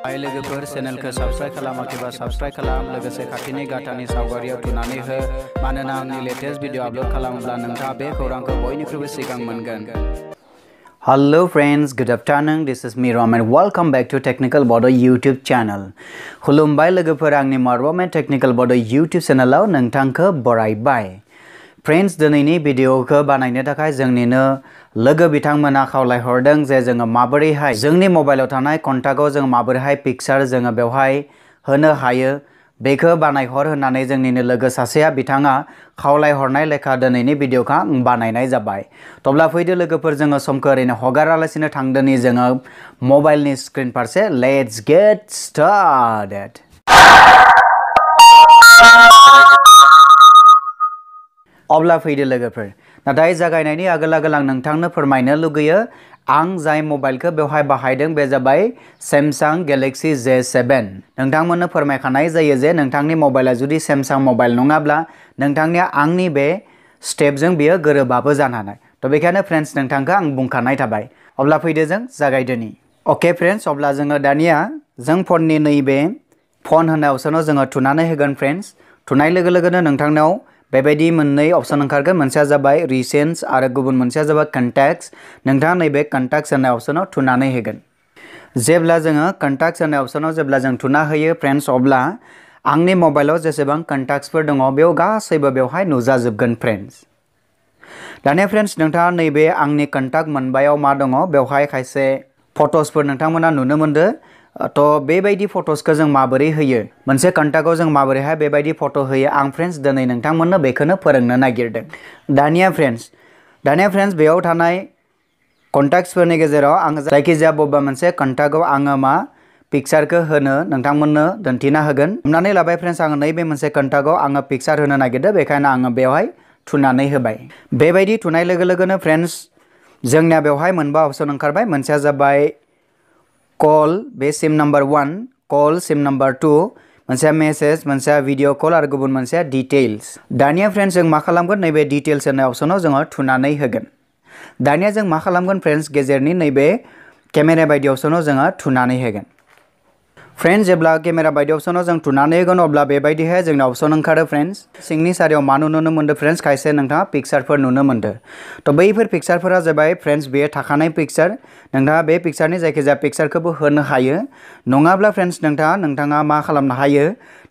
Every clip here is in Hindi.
हाय लोगोफोर चेनेलखौ साबस्क्राइब खालामाखैबा साबस्क्राइब खालाम लोगोसे खाथिनि गाथानि सावगारियाव थुनानै हो मानोना आंनि लेटेस्ट भिडिअ आपलोड खालामोब्ला नोंथाङा बे खौरांखौ बयनिख्रुइबो सिगां मोनगोन। Hello friends, good afternoon. This is me Ram and welcome back to Technical Bodo YouTube channel. खुलुमबाय लोगोफोर आंनि मारवामेन टेक्निकल बड YouTube चेनेलाव नोंथांखौ बरायबाय। फ्रेंड्स दिनैनि भिडिअखौ बानायनो थाखाय जोंनिनो लोगो बिथांमोना खावलायहरदों जे जोङो माबोरैहाय जोंनि मबाइलाव थानाय कन्टाक्टआव जों माबोरैहाय पिक्चार जोङो बेवहाय होनो हायो बेखौ बानायहर होननानै जोंनिनो लोगो सासेया बिथाङा खावलायहरनाय लेखा दिनैनि भिडिअखौ आं बानायनाय जाबाय। तब्ला फैदो लोगोफोर जोङो समखौ ओरैनो हगारालासिनो थांदोनि जोङो मबाइलनि स्क्रिन फारसे लेट्स गेट स्टार्टेड। अब्ला फैदो लोगोफोर नाथाय जागायनायनि आगोल आं नोंथांनो फोरमायनो लुगैयो आं जाय मबाइलखौ बेवहाय बाहायदों बे जाबाय Samsung Galaxy J7। नोंथांमोननो फोरमायखानाय जायो जे नोंथांनि मबाइला जुदि Samsung मबाइल नङाब्ला नोंथांनिया आंनि बे स्टेपजों बियो गोरोबाबो जानो हानाय। तो बेखायनो फ्रेंड्स नोंथांखौ आं बुंखानाय थाबाय। अब्ला फैदो जों जागायदोनि। ओके फ्रेंड्स अब्ला जोङो दानिया जों फननि नैबे फन होननाय अपसनाव जोङो थुनानै होगोन फ्रेंड्स। थुनाय लोगो लोगोनो नोंथांनाव बेबायदि मोननै अपसन ओंखारगोन मोनसेया जाबाय रिसेन्ट्स आरो गुबुन मोनसेया जाबाय कन्टेक्ट्स। नोंथाङा नैबे कन्टेक्ट्स होननाय अपसनाव थुनानै होगोन। जेब्ला जोङो कन्टेक्ट्स होननाय अपसनाव जेब्ला जों थुना होयो फ्रेंड्स अब्ला आंनि मबाइलाव जेसेबां कन्टेक्ट्सफोर दङ बेयाव गासैबो बेवहाय नुजाजोबगोन फ्रेंड्स। दानिया फ्रेंड्स नोंथाङा नैबे आंनि कन्टेक्ट मोनबायाव मा दङ बेवहाय खायसे फट'सफोर नोंथांमोना नुनो मोनदो। तो बेबायदि फट'सखौ जों माबोरै होयो मोनसे कन्टेक्टआव जों माबोरैहाय बेबायदि फट' होयो आं फ्रेंड्स दिनै नोंथांमोननो बेखौनो फोरोंनो नागिरदों। दानिया फ्रेंड्स बेयाव थानाय कन्टेक्ट्सफोरनि गेजेराव आं जायखिजाया बबेबा मोनसे कन्टेक्टआव आङो मा पिक्चारखौ होनो नोंथांमोननो दिन्थिना होगोन। हमनानै लाबाय फ्रेंड्स आङो नैबे मोनसे कन्टेक्टआव आङो पिक्चार होनो नागिरदों बेखायनो आङो बेवहाय थुनानै होबाय। बेबायदि थुनाय लोगो लोगोनो फ्रेंड्स जोंनिया बेवहाय मोनबा अपसन ओंखारबाय। मोनसेया जाबाय कल बे सिम नम्बर 1 कल सिम नम्बर 2 मोनसेया मेसेज मोनसेया भिडिअ कल आरो गुबुन मोनसेया डिटेल्स। दानिया फ्रेंड्स जों मा खालामगोन नैबे डिटेल्स होननाय अपसनाव जोङो थुनानै होगोन। दानिया जों मा खालामगोन फ्रेंड्स गेजेरनि नैबे केमेरा बायदि अपसनाव जोङो थुनानै होगोन। फ्रेंड्स जेब्ला केमेरा बायदि अपसनाव जों थुनानै होगोन अब्ला बेबायदिहाय जोंना अपसन ओंखारो फ्रेंड्स। सिंनि सारियाव मा नुनो मोनदों फ्रेंड्स खायसे नोंथाङा पिक्चारफोर नुनो मोनदों। तो बैफोर पिक्चारफोरा जाबाय फ्रेंड्स बेयो थाखानाय पिक्चार। नोंथाङा बे पिक्चारनि जायखिजाया पिक्चारखौबो होनो हायो नङाब्ला फ्रेंड्स नोंथाङा मा खालामनो हायो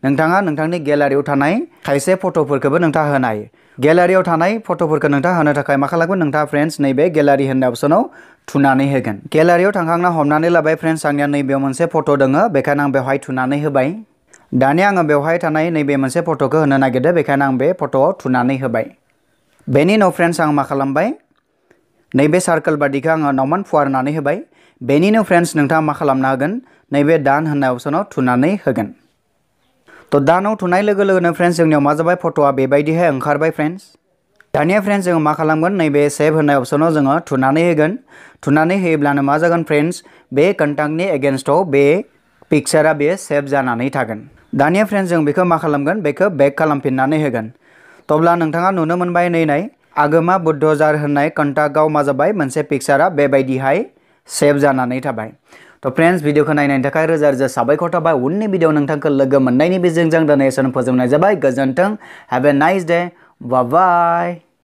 नोंथाङा नोंथांनि गेलारियाव थानाय खायसे फट'फोरखौबो नोंथाङा होनो हायो। गेलारियाव थानाय फट'फोरखौ नोंथाङा होनो थाखाय मा खालामगोन नोंथाङा फ्रेंड्स नैबे गेलारि होननाय अपसनाव थुनानै होगोन। गेलारियाव थांखांना हमनानै लाबाय फ्रेंड्स आंनिया नैबेयाव मोनसे फट' दङ बेखायनो आं बेवहाय थुनानै होबाय। दानिया आङो बेवहाय थानाय नैबे मोनसे फट'खौ होनो नागिरदों बेखायनो आं बे फट'आव थुनानै होबाय। बेनि उनाव फ्रेंड्स आं मा खालामबाय नैबे सार्कोल बादिखौ आङो नमान फुवारनानै होबाय। बेनिनो फ्रेंड्स नोंथाङा मा खालामनो हागोन नैबे दान होननाय अपसनाव थुनानै होगोन। तो दानाव थुनाय लोगो लोगोनो फ्रेंड्स जोंनियाव मा जाबाय फट'आ बेबायदिहाय ओंखारबाय फ्रेंड्स। दानिया फ्रेंड्स जोङो मा खालामगोन नैबे सेभ होननाय अपसनाव जोङो थुनानै होगोन। थुनानै होयोब्लानो मा जागोन फ्रेंड्स बे कन्टेक्टनि एगेन्स्टआव बे पिक्चारा बेयो सेभ जानानै थागोन। दानिया फ्रेंड्स जों बेखौ मा खालामगोन बेखौ बेक खालामफिननानै होगोन। तब्ला नोंथाङा नुनो मोनबाय नै आगोमा बुद्धजार होननाय कन्टेक्टआव मा जाबाय मोनसे पिक्चारा बेबायदिहाय सेभ जानानै थाबाय। तो फ्रेंड्स भिडिअखौ नायनायनि थाखाय रोजा रोजा साबायखर थाबाय। उननि भिडिअ नोंथांखौ लोगो मोननायनि मिजिंजों दिनै एसेयावनो फोजोबनाय जाबाय। गोजोन्थों। Have a nice day. Bye bye.